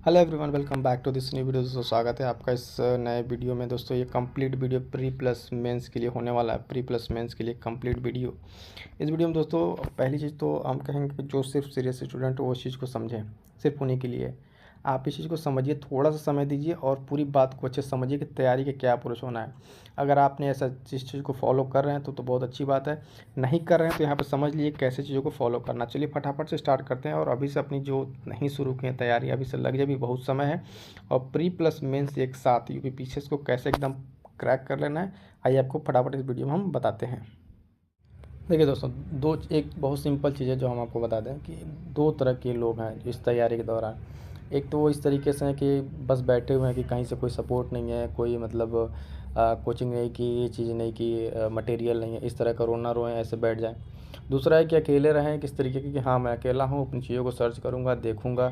Hello everyone, welcome back to this new video. दोस्तों स्वागत है आपका इस नए वीडियो में। दोस्तों ये complete video pre plus mains के लिए होने वाला है। प्री प्लस मेंस के लिए कंप्लीट वीडियो। इस वीडियो में दोस्तों पहली चीज़ तो हम कहेंगे कि जो सिर्फ सीरियस स्टूडेंट वो इस चीज़ को समझें, सिर्फ उन्हीं के लिए। आप इस चीज़ को समझिए, थोड़ा सा समय दीजिए और पूरी बात को अच्छे से समझिए कि तैयारी के क्या अप्रोच होना है। अगर आपने ऐसा इस चीज़ को फॉलो कर रहे हैं तो बहुत अच्छी बात है। नहीं कर रहे हैं तो यहाँ पर समझ लिए कैसे चीज़ों को फॉलो करना। चलिए फटाफट से स्टार्ट करते हैं। और अभी से अपनी जो नहीं शुरू की है तैयारी, अभी से लग जाए, भी बहुत समय है। और प्री प्लस मेंस एक साथ यूपी को कैसे एकदम क्रैक कर लेना है, आइए आपको फटाफट इस वीडियो में हम बताते हैं। देखिए दोस्तों, एक बहुत सिंपल चीज़ है जो हम आपको बता दें कि दो तरह के लोग हैं इस तैयारी के दौरान। एक तो वो इस तरीके से हैं कि बस बैठे हुए हैं कि कहीं से कोई सपोर्ट नहीं है, कोई मतलब कोचिंग नहीं की, ये चीज़ नहीं की, मटेरियल नहीं है, इस तरह का रोना रोएं, ऐसे बैठ जाएं। दूसरा है कि अकेले रहें किस तरीके की, कि हाँ मैं अकेला हूँ, अपनी चीज़ों को सर्च करूँगा, देखूँगा,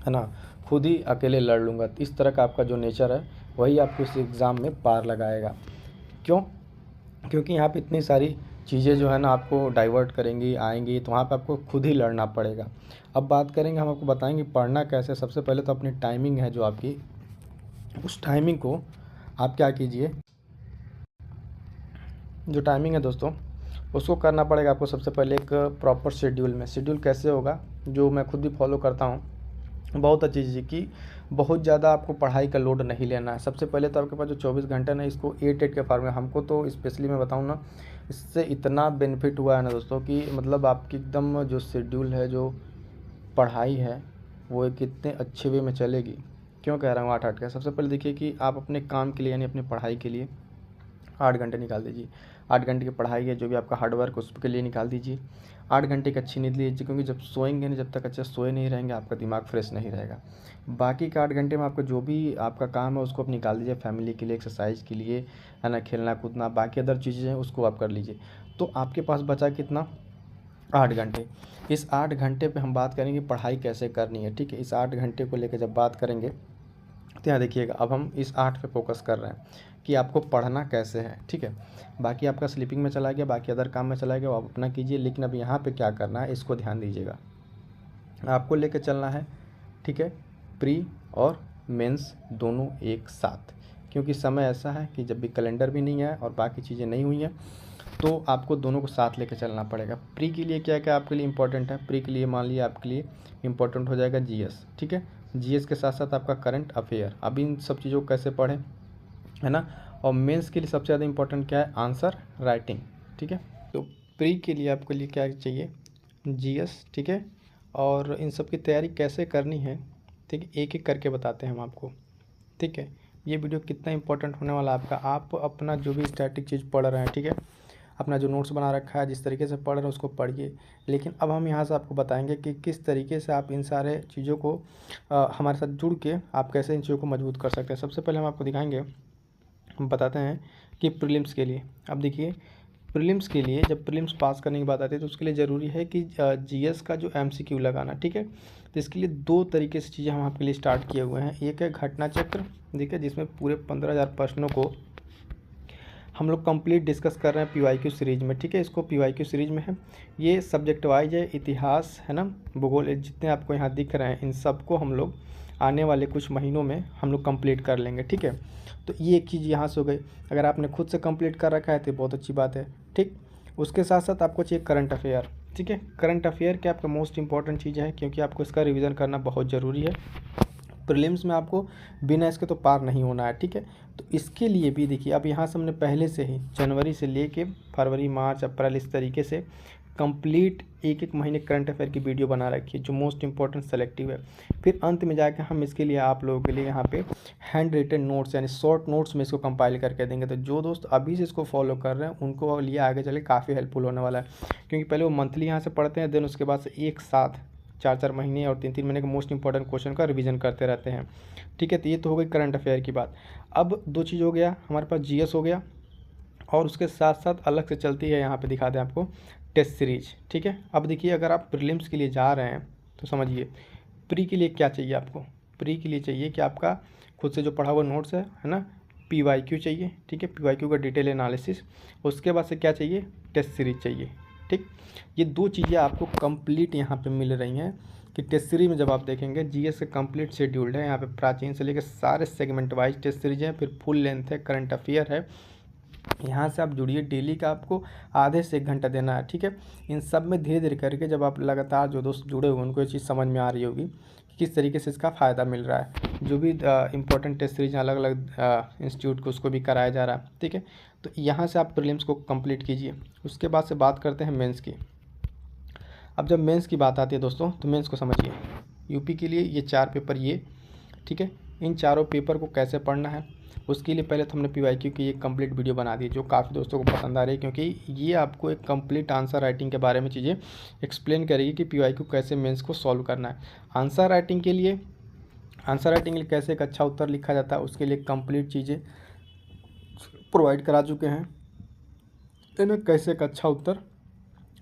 है ना, खुद ही अकेले लड़ लूँगा। इस तरह का आपका जो नेचर है वही आपको इस एग्ज़ाम में पार लगाएगा। क्यों? क्योंकि यहाँ पे इतनी सारी चीज़ें जो है ना आपको डाइवर्ट करेंगी, आएंगी, तो वहाँ पे आपको खुद ही लड़ना पड़ेगा। अब बात करेंगे, हम आपको बताएंगे पढ़ना कैसे। सबसे पहले तो अपनी टाइमिंग है जो आपकी, उस टाइमिंग को आप क्या कीजिए, जो टाइमिंग है दोस्तों उसको करना पड़ेगा आपको सबसे पहले एक प्रॉपर शेड्यूल में। शेड्यूल कैसे होगा, जो मैं खुद भी फॉलो करता हूँ, बहुत अच्छी चीज़ कि बहुत ज़्यादा आपको पढ़ाई का लोड नहीं लेना है। सबसे पहले तो आपके पास जो 24 घंटे ना, इसको 8-8 के फॉर्म में, हमको तो स्पेशली मैं बताऊँ ना, इससे इतना बेनिफिट हुआ है ना दोस्तों कि मतलब आपकी एकदम जो शेड्यूल है, जो पढ़ाई है, वो एक कितने अच्छे वे में चलेगी। क्यों कह रहा हूँ 8-8 का? सबसे पहले देखिए कि आप अपने काम के लिए यानी अपनी पढ़ाई के लिए 8 घंटे निकाल दीजिए। 8 घंटे की पढ़ाई है, जो भी आपका हार्डवर्क उसके लिए निकाल दीजिए। 8 घंटे की अच्छी नींद लीजिए, क्योंकि जब सोएंगे नहीं, जब तक अच्छे सोए नहीं रहेंगे, आपका दिमाग फ्रेश नहीं रहेगा। बाकी के 8 घंटे में आपको जो भी आपका काम है उसको आप निकाल दीजिए, फैमिली के लिए, एक्सरसाइज के लिए, है ना, खेलना कूदना, बाकी अदर चीज़ें हैं उसको आप कर लीजिए। तो आपके पास बचा कितना? 8 घंटे। इस 8 घंटे पे हम बात करेंगे पढ़ाई कैसे करनी है, ठीक है। इस 8 घंटे को लेकर जब बात करेंगे तो यहाँ देखिएगा, अब हम इस 8 पे फोकस कर रहे हैं कि आपको पढ़ना कैसे है, ठीक है। बाकी आपका स्लीपिंग में चला गया, बाकी अदर काम में चला गया, वो आप अपना कीजिए। लेकिन अब यहाँ पे क्या करना है, इसको ध्यान दीजिएगा। आपको लेके चलना है, ठीक है, प्री और मेंस दोनों एक साथ। क्योंकि समय ऐसा है कि जब भी कैलेंडर भी नहीं है और बाकी चीज़ें नहीं हुई हैं, तो आपको दोनों को साथ लेके चलना पड़ेगा। प्री के लिए क्या क्या आपके लिए इंपॉर्टेंट है? प्री के लिए मान लिया आपके लिए इंपॉर्टेंट हो जाएगा जीएस, ठीक है। जीएस के साथ साथ आपका करंट अफेयर। अब इन सब चीज़ों को कैसे पढ़ें, है ना। और मेंस के लिए सबसे ज़्यादा इंपॉर्टेंट क्या है? आंसर राइटिंग, ठीक है। तो प्री के लिए आपके लिए क्या चाहिए? जीएस, ठीक है। और इन सब की तैयारी कैसे करनी है, ठीक है, एक एक करके बताते हैं हम आपको, ठीक है। ये वीडियो कितना इंपॉर्टेंट होने वाला है आपका। आप अपना जो भी स्टैटिक चीज़ पढ़ रहे हैं, ठीक है, अपना जो नोट्स बना रखा है, जिस तरीके से पढ़ रहे हैं उसको पढ़िए। लेकिन अब हम यहाँ से आपको बताएंगे कि किस तरीके से आप इन सारे चीज़ों को हमारे साथ जुड़ के आप कैसे इन चीज़ों को मजबूत कर सकते हैं। सबसे पहले हम आपको दिखाएंगे, हम बताते हैं कि प्रीलिम्स के लिए, अब देखिए प्रीलिम्स के लिए जब प्रीलिम्स पास करने की बात आती है तो उसके लिए ज़रूरी है कि जीएस का जो एमसीक्यू लगाना, ठीक है। तो इसके लिए दो तरीके से चीज़ें हम आपके लिए स्टार्ट किए हुए हैं। एक है घटना चक्र, देखिए, जिसमें पूरे 15,000 प्रश्नों को हम लोग कंप्लीट डिस्कस कर रहे हैं पीवाईक्यू सीरीज में, ठीक है। इसको पीवाईक्यू सीरीज में है, ये सब्जेक्ट वाइज है, इतिहास, है ना, भूगोल, जितने आपको यहाँ दिख रहे हैं इन सबको हम लोग आने वाले कुछ महीनों में हम लोग कंप्लीट कर लेंगे, ठीक है। तो ये एक चीज़ यहाँ से हो गई। अगर आपने खुद से कंप्लीट कर रखा है तो बहुत अच्छी बात है, ठीक। उसके साथ साथ आपको चाहिए करंट अफेयर, ठीक है। करंट अफेयर क्या आपका मोस्ट इंपॉर्टेंट चीज़ है, क्योंकि आपको इसका रिवीजन करना बहुत ज़रूरी है। प्रीलिम्स में आपको बिना इसके तो पार नहीं होना है, ठीक है। तो इसके लिए भी देखिए, अब यहाँ से हमने पहले से ही जनवरी से लेके फरवरी, मार्च, अप्रैल, इस तरीके से कंप्लीट एक एक महीने करंट अफेयर की वीडियो बना रखी है, जो मोस्ट इंपॉर्टेंट सेलेक्टिव है। फिर अंत में जाकर हम इसके लिए आप लोगों के लिए यहाँ पे हैंड रिटन नोट्स यानी शॉर्ट नोट्स में इसको कंपाइल करके देंगे। तो जो दोस्त अभी से इसको फॉलो कर रहे हैं उनको लिए आगे चले काफ़ी हेल्पफुल होने वाला है। क्योंकि पहले वो मंथली यहाँ से पढ़ते हैं, देन उसके बाद से एक साथ 4-4 महीने और 3-3 महीने के मोस्ट इंपॉर्टेंट क्वेश्चन का रिवीजन करते रहते हैं, ठीक है। तो ये तो हो गई करंट अफेयर की बात। अब दो चीज़ हो गया, हमारे पास जीएस हो गया, और उसके साथ साथ अलग से चलती है, यहाँ पे दिखा दें आपको, टेस्ट सीरीज, ठीक है। अब देखिए, अगर आप प्रीलिम्स के लिए जा रहे हैं तो समझिए प्री के लिए क्या चाहिए आपको। प्री के लिए चाहिए कि आपका खुद से जो पढ़ा हुआ नोट्स है ना, पीवाईक्यू चाहिए, ठीक है, पीवाईक्यू का डिटेल एनालिसिस। उसके बाद से क्या चाहिए? टेस्ट सीरीज चाहिए, ठीक। ये दो चीज़ें आपको कंप्लीट यहाँ पे मिल रही हैं। कि टेस्ट सीरीज में जब आप देखेंगे जीएस का कंप्लीट शेड्यूल्ड है। यहाँ पे प्राचीन से लेकर सारे सेगमेंट वाइज टेस्ट सीरीज है, फिर फुल लेंथ है, करंट अफेयर है। यहाँ से आप जुड़िए, डेली का आपको आधे से 1 घंटा देना है, ठीक है। इन सब में धीरे धीरे करके जब आप लगातार जो दोस्त जुड़े हुए उनको ये चीज़ समझ में आ रही होगी कि किस तरीके से इसका फ़ायदा मिल रहा है। जो भी इंपॉर्टेंट टेस्ट सीरीज अलग अलग इंस्टीट्यूट को उसको भी कराया जा रहा है, ठीक है। तो यहाँ से आप प्रीलिम्स को कंप्लीट कीजिए। उसके बाद से बात करते हैं मेंस की। अब जब मेंस की बात आती है दोस्तों, तो मेंस को समझिए। यूपी के लिए ये 4 पेपर ये, ठीक है। इन चारों पेपर को कैसे पढ़ना है उसके लिए पहले तो हमने पीवाईक्यू की एक कंप्लीट वीडियो बना दी, जो काफ़ी दोस्तों को पसंद आ रही है, क्योंकि ये आपको एक कंप्लीट आंसर राइटिंग के बारे में चीज़ें एक्सप्लेन करेगी कि पीवाईक्यू कैसे मेंस को सॉल्व करना है। आंसर राइटिंग के लिए कैसे एक अच्छा उत्तर लिखा जाता है, उसके लिए कंप्लीट चीज़ें प्रोवाइड करा चुके हैं। इन्हें कैसे एक अच्छा उत्तर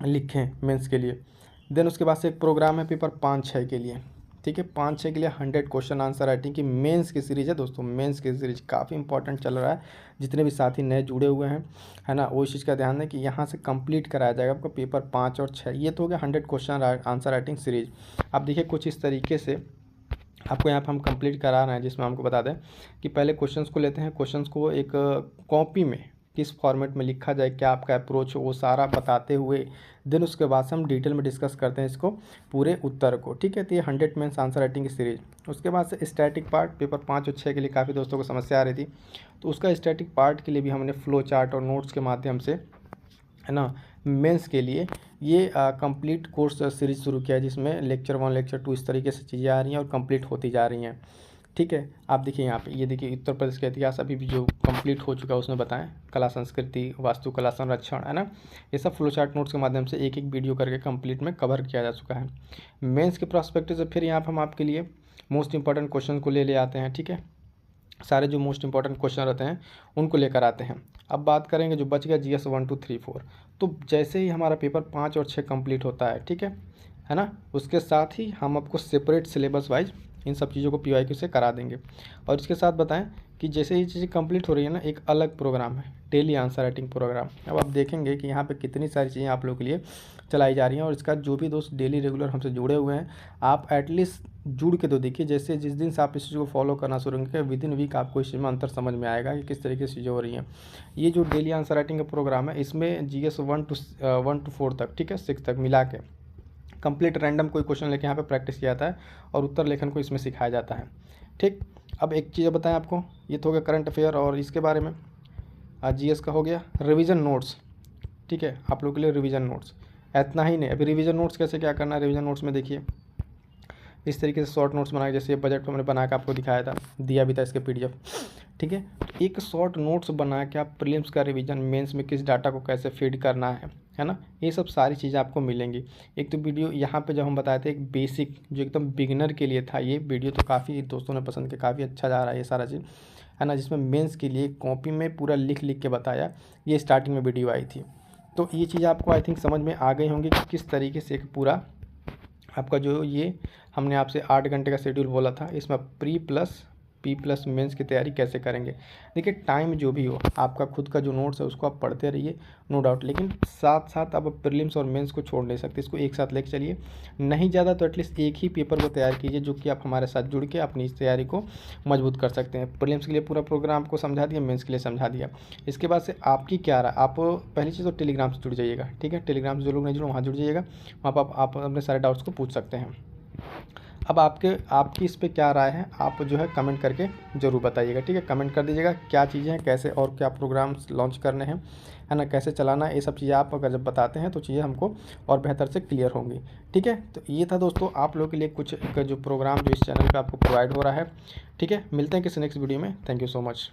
लिखें मेंस के लिए। देन उसके बाद से एक प्रोग्राम है पेपर 5-6 के लिए, ठीक है। 5-6 के लिए 100 क्वेश्चन आंसर राइटिंग की मेंस की सीरीज़ है दोस्तों। मेंस की सीरीज काफ़ी इंपॉर्टेंट चल रहा है। जितने भी साथी नए जुड़े हुए हैं, है ना, वो इस चीज़ का ध्यान दें कि यहाँ से कंप्लीट कराया जाएगा आपको पेपर 5 और 6। ये तो हो गया 100 क्वेश्चन आंसर राइटिंग सीरीज। अब देखिए कुछ इस तरीके से आपको यहाँ पर हम कंप्लीट करा रहे हैं, जिसमें हमको बता दें कि पहले क्वेश्चंस को लेते हैं। क्वेश्चंस को एक कॉपी में किस फॉर्मेट में लिखा जाए, क्या आपका अप्रोच हो, वो सारा बताते हुए देन उसके बाद से हम डिटेल में डिस्कस करते हैं इसको पूरे उत्तर को, ठीक है। तो ये 100 मेंस आंसर राइटिंग की सीरीज। उसके बाद से स्टैटिक पार्ट पेपर 5 और 6 के लिए काफ़ी दोस्तों को समस्या आ रही थी, तो उसका स्टैटिक पार्ट के लिए भी हमने फ्लो चार्ट और नोट्स के माध्यम से, है ना, मेंस के लिए ये कंप्लीट कोर्स सीरीज शुरू किया है, जिसमें लेक्चर 1 लेक्चर 2 इस तरीके से चीज़ें आ रही हैं और कंप्लीट होती जा रही हैं, ठीक है। आप देखिए यहाँ पे, ये देखिए उत्तर प्रदेश का इतिहास अभी भी जो कंप्लीट हो चुका है उसमें बताएं, कला संस्कृति, वास्तुकला संरक्षण, है ना, ये सब फ्लो चार्ट नोट्स के माध्यम से एक एक वीडियो करके कंप्लीट में कवर किया जा चुका है। मेंस के प्रोस्पेक्टिव से फिर यहाँ पर हम आपके लिए मोस्ट इंपॉर्टेंट क्वेश्चन को ले आते हैं, ठीक है। सारे जो मोस्ट इंपॉर्टेंट क्वेश्चन रहते हैं उनको लेकर आते हैं। अब बात करेंगे जो बच गया GS 1 2 3 4। तो जैसे ही हमारा पेपर 5 और 6 कंप्लीट होता है, ठीक है ना, उसके साथ ही हम आपको सेपरेट सिलेबस वाइज इन सब चीज़ों को पीवाईक्यू से करा देंगे। और इसके साथ बताएं कि जैसे ये चीज़ें कंप्लीट हो रही है ना, एक अलग प्रोग्राम है डेली आंसर राइटिंग प्रोग्राम। अब आप देखेंगे कि यहाँ पे कितनी सारी चीज़ें आप लोगों के लिए चलाई जा रही हैं। और इसका जो भी दोस्त डेली रेगुलर हमसे जुड़े हुए हैं, आप एटलीस्ट जुड़ के तो देखिए। जैसे जिस दिन से आप इस चीज़ को फॉलो करना शुरू करेंगे, विद इन वीक आपको इस चीज़ में अंतर समझ में आएगा कि किस तरीके से चीज़ें हो रही हैं। ये जो डेली आंसर राइटिंग का प्रोग्राम है, इसमें GS 1 to 4 तक, ठीक है, 6 तक मिला के कंप्लीट रैंडम कोई क्वेश्चन लेके यहाँ पे प्रैक्टिस किया जाता है और उत्तर लेखन को इसमें सिखाया जाता है, ठीक। अब एक चीज़ बताएं आपको, ये तो हो गया करंट अफेयर और इसके बारे में। GS का हो गया रिवीजन नोट्स, ठीक है, आप लोग के लिए रिवीजन नोट्स। इतना ही नहीं, अभी रिवीजन नोट्स कैसे क्या करना है। रिवीजन नोट्स में देखिए इस तरीके से शॉर्ट नोट्स बनाए, जैसे बजट में हमने बना के आपको दिखाया था, दिया भी था इसके PDF, ठीक है। एक शॉर्ट नोट्स बना के आप प्रीलिम्स का रिवीजन, मेंस में किस डाटा को कैसे फीड करना है ना, ये सब सारी चीज़ें आपको मिलेंगी। एक तो वीडियो यहाँ पे जब हम बताए थे एक बेसिक जो एकदम बिगिनर के लिए था, ये वीडियो तो काफ़ी दोस्तों ने पसंद किया, काफ़ी अच्छा जा रहा है ये सारा चीज़, है ना, जिसमें मेंस के लिए कॉपी में पूरा लिख के बताया, ये स्टार्टिंग में वीडियो आई थी। तो ये चीज़ आपको आई थिंक समझ में आ गई होंगी कि किस तरीके से एक पूरा आपका जो ये हमने आपसे 8 घंटे का शेड्यूल बोला था, इसमें P+ मेंस की तैयारी कैसे करेंगे। देखिए टाइम जो भी हो, आपका खुद का जो नोट्स है उसको आप पढ़ते रहिए, नो डाउट, लेकिन साथ साथ आप प्रीलिम्स और मेंस को छोड़ नहीं सकते, इसको एक साथ लेके चलिए। नहीं ज़्यादा तो एटलीस्ट एक ही पेपर को तैयार कीजिए, जो कि आप हमारे साथ जुड़ के अपनी इस तैयारी को मजबूत कर सकते हैं। प्रीलिम्स के लिए पूरा प्रोग्राम आपको समझा दिया, मेंस के लिए समझा दिया। इसके बाद से आपकी क्या रहा, आप पहली चीज़ तो टेलीग्राम से जुड़ जाइएगा, ठीक है। टेलीग्राम से जो लोग नहीं जुड़े वहाँ जुड़ जाइएगा, वहाँ पर आप अपने सारे डाउट्स को पूछ सकते हैं। अब आपकी इस पे क्या राय है, आप जो है कमेंट करके ज़रूर बताइएगा, ठीक है। कमेंट कर दीजिएगा क्या चीज़ें हैं, कैसे और क्या प्रोग्राम्स लॉन्च करने हैं, है ना, कैसे चलाना है, ये सब चीज़ें आप अगर जब बताते हैं तो चीज़ें हमको और बेहतर से क्लियर होंगी, ठीक है। तो ये था दोस्तों आप लोगों के लिए कुछ जो प्रोग्राम जो इस चैनल पर आपको प्रोवाइड हो रहा है, ठीक है। मिलते हैं किसी नेक्स्ट वीडियो में। Thank you so much.